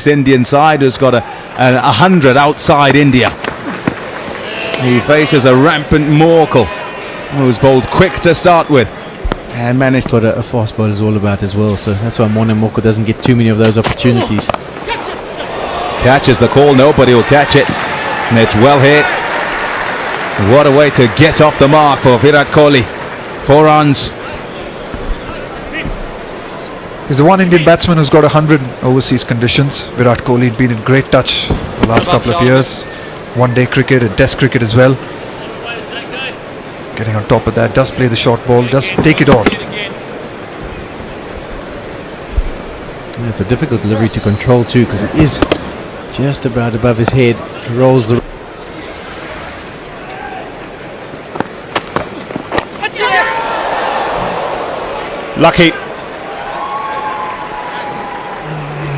Indian side, who's got a 100 outside India. He faces a rampant Morkel, who's bowled quick to start with and managed. What a fast bowler is all about as well, so that's why Morne Morkel doesn't get too many of those opportunities. Catches the call, nobody will catch it, and it's well hit. What a way to get off the mark for Virat Kohli. 4 runs. He's the one Indian batsman who's got 100 overseas conditions. Virat Kohli had been in great touch the last couple of years. One-day cricket and test cricket as well. Getting on top of that, does play the short ball, does take it on. It's a difficult delivery to control too, because it is just about above his head. He rolls the... Lucky.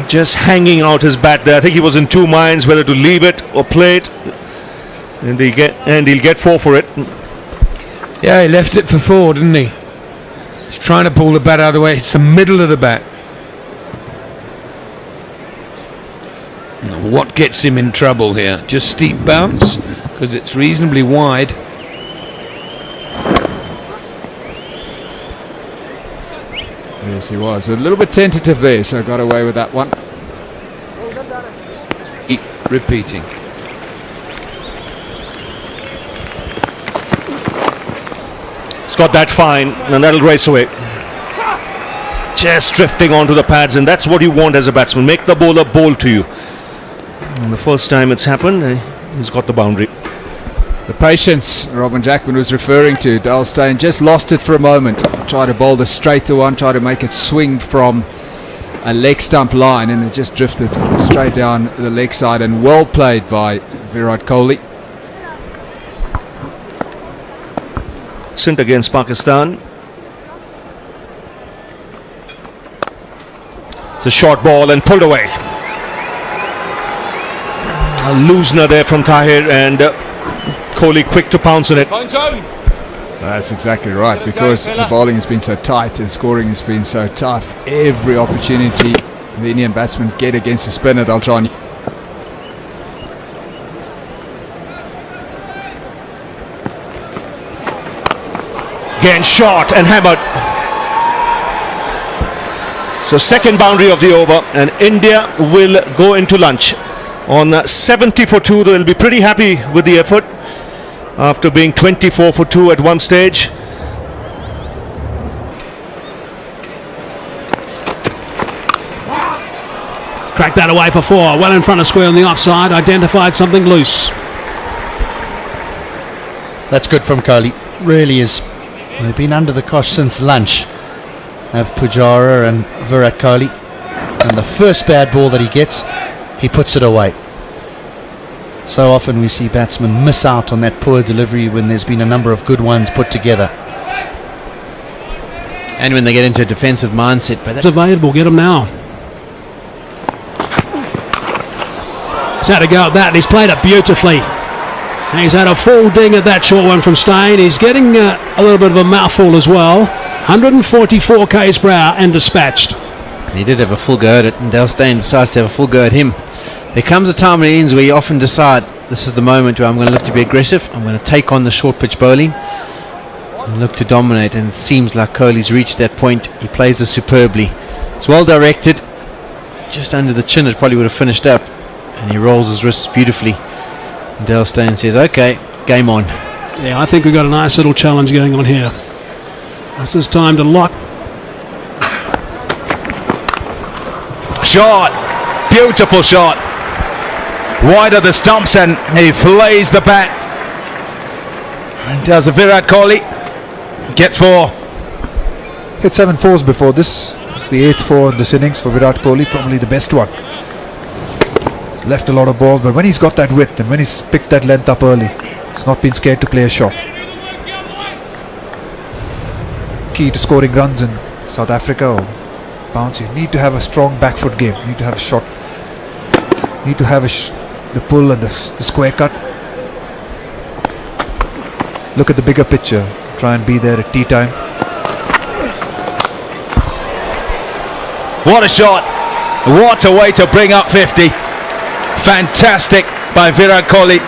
Just hanging out his bat there. I think he was in two minds whether to leave it or play it, and he'll get 4 for it. Yeah, he left it for 4, didn't he? He's trying to pull the bat out of the way. It's the middle of the bat. What gets him in trouble here? Just steep bounce, because it's reasonably wide. Yes, he was a little bit tentative there, so got away with that one. Keep repeating. He's got that fine, and that'll race away. Just drifting onto the pads, and that's what you want as a batsman. Make the bowler bowl to you. And the first time it's happened, he's got the boundary. The patience Robin Jackman was referring to, Dale Steyn just lost it for a moment. Tried to bowl the straight to one, tried to make it swing from a leg stump line, and it just drifted straight down the leg side, and well played by Virat Kohli. Sint against Pakistan. It's a short ball and pulled away. A loosener there from Tahir, and Kohli quick to pounce on it. That's exactly right, because the bowling has been so tight and scoring has been so tough. Every opportunity the Indian batsmen get against the spinner, they'll try and... Again shot and hammered. So second boundary of the over, and India will go into lunch on 70 for 2. They'll be pretty happy with the effort after being 24 for 2 at one stage. Cracked that away for 4, well in front of square on the offside, identified something loose. That's good from Kohli, really is. They've been under the cosh since lunch, have Pujara and Virat Kohli, and the first bad ball that he gets, he puts it away. So often we see batsmen miss out on that poor delivery when there's been a number of good ones put together. And when they get into a defensive mindset. But that's available, get him now. He's had a go at that, and he's played it beautifully. And he's had a full ding at that short one from Steyn. He's getting a little bit of a mouthful as well. 144 k's per hour and dispatched. And he did have a full go at it, and Dale Steyn decides to have a full go at him. There comes a time in the innings where you often decide, this is the moment where I'm going to look to be aggressive, I'm going to take on the short pitch bowling and look to dominate, and it seems like Kohli's reached that point. He plays it superbly. It's well directed, just under the chin it probably would have finished up, and he rolls his wrists beautifully. And Dale Steyn says, okay, game on. Yeah, I think we've got a nice little challenge going on here. This is time to lock. Shot, beautiful shot. Wide of the stumps, and he flays the bat. And does a Virat Kohli. Gets 4. Hit 7 4s before this. It's the 8th 4 in this innings for Virat Kohli, probably the best one. He's left a lot of balls, but when he's got that width and when he's picked that length up early, he's not been scared to play a shot. Key to scoring runs in South Africa or bounce, you need to have a strong back foot game. You need to have a shot. You need to have the pull and the square cut. Look at the bigger picture. Try and be there at tea time. What a shot. What a way to bring up 50. Fantastic by Virat Kohli.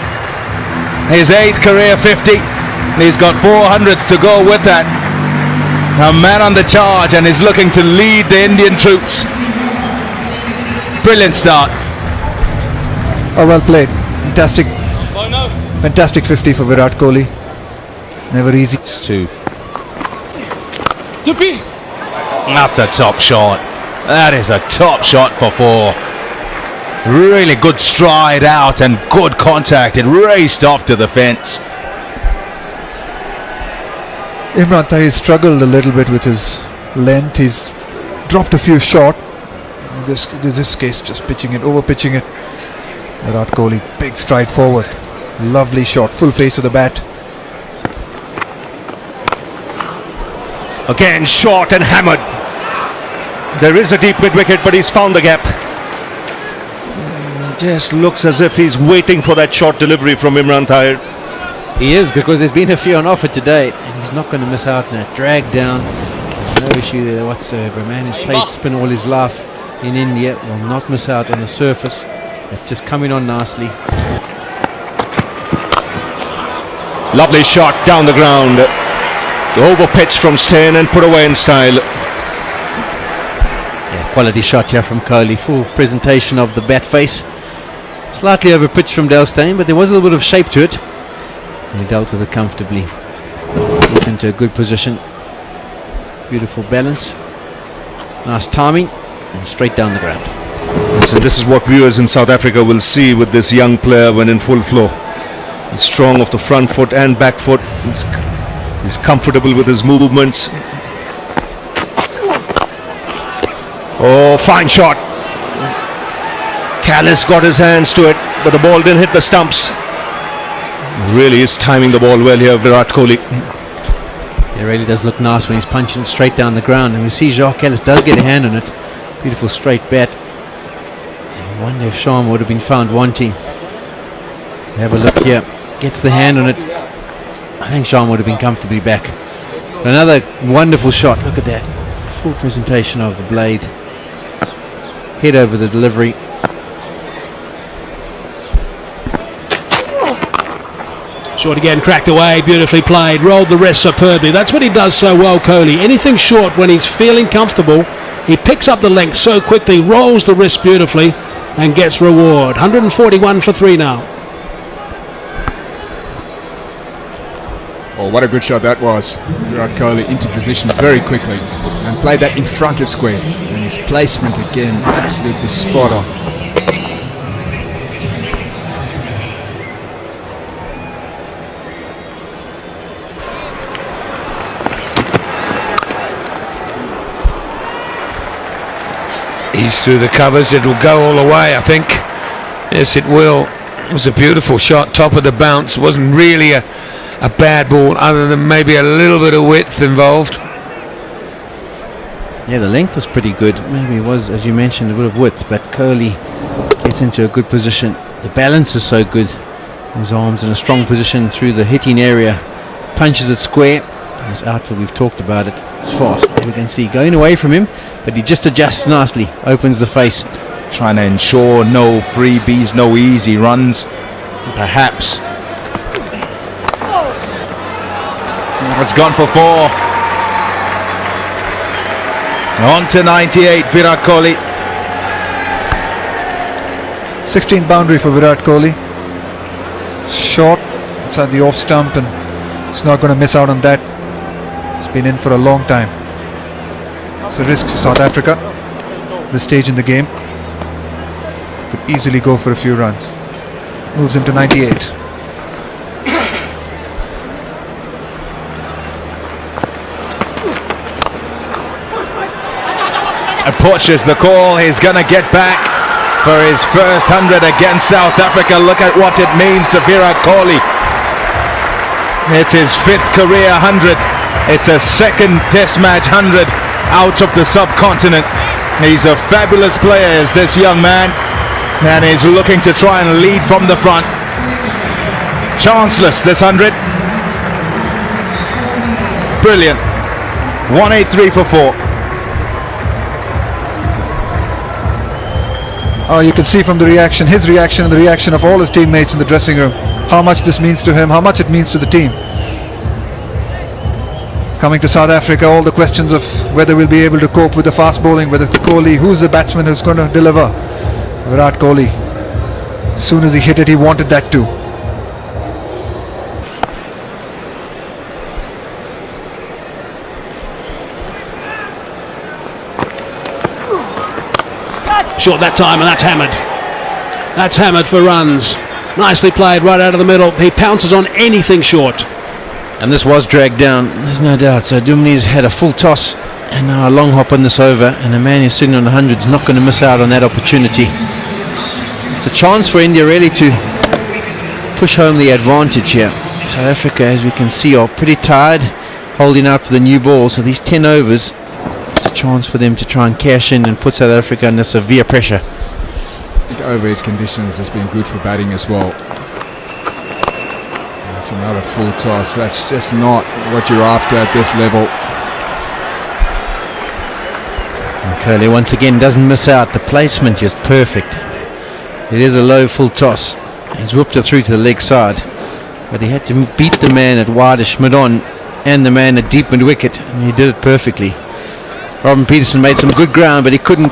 His 8th career 50. He's got 400s to go with that. A man on the charge and is looking to lead the Indian troops. Brilliant start. Oh, well played. Fantastic 50 for Virat Kohli. Never easy. It's 2. That's a top shot. That is a top shot for 4. Really good stride out and good contact. It raced off to the fence. Imran Tahir struggled a little bit with his length. He's dropped a few short. In this case, just pitching it, over pitching it. Virat Kohli, big stride forward. Lovely shot, full face of the bat. Again, short and hammered. There is a deep mid-wicket, but he's found the gap. Just looks as if he's waiting for that short delivery from Imran Tahir. He is, because there's been a few on offer today, and he's not going to miss out on that. Drag down, there's no issue there whatsoever. A man who's played spin all his life in India will not miss out on the surface. It's just coming on nicely. Lovely shot down the ground. Over pitch from Steyn and put away in style. Yeah, quality shot here from Kohli. Full presentation of the bat face. Slightly over pitch from Dale Steyn, but there was a little bit of shape to it. And he dealt with it comfortably. Gets into a good position. Beautiful balance. Nice timing. And straight down the ground. So this is what viewers in South Africa will see with this young player when in full flow. He's strong off the front foot and back foot. He's comfortable with his movements. Oh, fine shot. Callis got his hands to it, but the ball didn't hit the stumps. Really is timing the ball well here, Virat Kohli. It really does look nice when he's punching it straight down the ground. And we see Jacques Kallis does get a hand on it. Beautiful straight bat. I wonder if Sharma would have been found wanting. Have a look here. Gets the hand on it. I think Sharma would have been comfortably back. But another wonderful shot. Look at that. Full presentation of the blade. Head over the delivery. Short again, cracked away, beautifully played, rolled the wrist superbly. That's what he does so well, Kohli. Anything short, when he's feeling comfortable, he picks up the length so quickly, rolls the wrist beautifully, and gets reward. 141 for 3 now. Oh, what a good shot that was. Virat Kohli into position very quickly and played that in front of square. And his placement again, absolutely spot on. He's through the covers. It'll go all the way, I think. Yes, it will. It was a beautiful shot, top of the bounce. Wasn't really a bad ball, other than maybe a little bit of width involved. Yeah, the length was pretty good. Maybe it was, as you mentioned, a bit of width, but Kohli gets into a good position. The balance is so good. His arms in a strong position through the hitting area. Punches it square. His outfield, we've talked about it. It's fast. We can see going away from him, but he just adjusts nicely. Opens the face. Trying to ensure no freebies, no easy runs. Perhaps. It's gone for 4. On to 98, Virat Kohli. 16th boundary for Virat Kohli. Short inside the off stump, and he's not going to miss out on that. He's been in for a long time. It's a risk for South Africa. This stage in the game. Could easily go for a few runs. Moves him to 98. Pushes the call. He's going to get back for his first 100 against South Africa. Look at what it means to Virat Kohli. It's his 5th career 100. It's a second test match 100 out of the subcontinent. He's a fabulous player, is this young man, and he's looking to try and lead from the front. Chanceless, this 100. Brilliant. 183 for 4. Oh, you can see from the reaction, his reaction and the reaction of all his teammates in the dressing room, how much this means to him, how much it means to the team. Coming to South Africa, all the questions of whether we'll be able to cope with the fast bowling, whether Kohli, who's the batsman who's going to deliver. Virat Kohli. As soon as he hit it, he wanted that too. Short that time, and that's hammered. That's hammered for runs. Nicely played right out of the middle. He pounces on anything short. And this was dragged down, there's no doubt. So Dumley's had a full toss and now a long hop on this over, and a man who's sitting on 100 is not going to miss out on that opportunity. It's a chance for India really to push home the advantage here. South Africa, as we can see, are pretty tired, holding out for the new ball. So these 10 overs, it's a chance for them to try and cash in and put South Africa under severe pressure. The overhead conditions has been good for batting as well. That's another full toss. That's just not what you're after at this level. And Kohli once again doesn't miss out. The placement just perfect. It is a low full toss. He's whipped it through to the leg side, but he had to beat the man at wideish mid-on and the man at deep mid-wicket, and he did it perfectly. Robin Peterson made some good ground, but he couldn't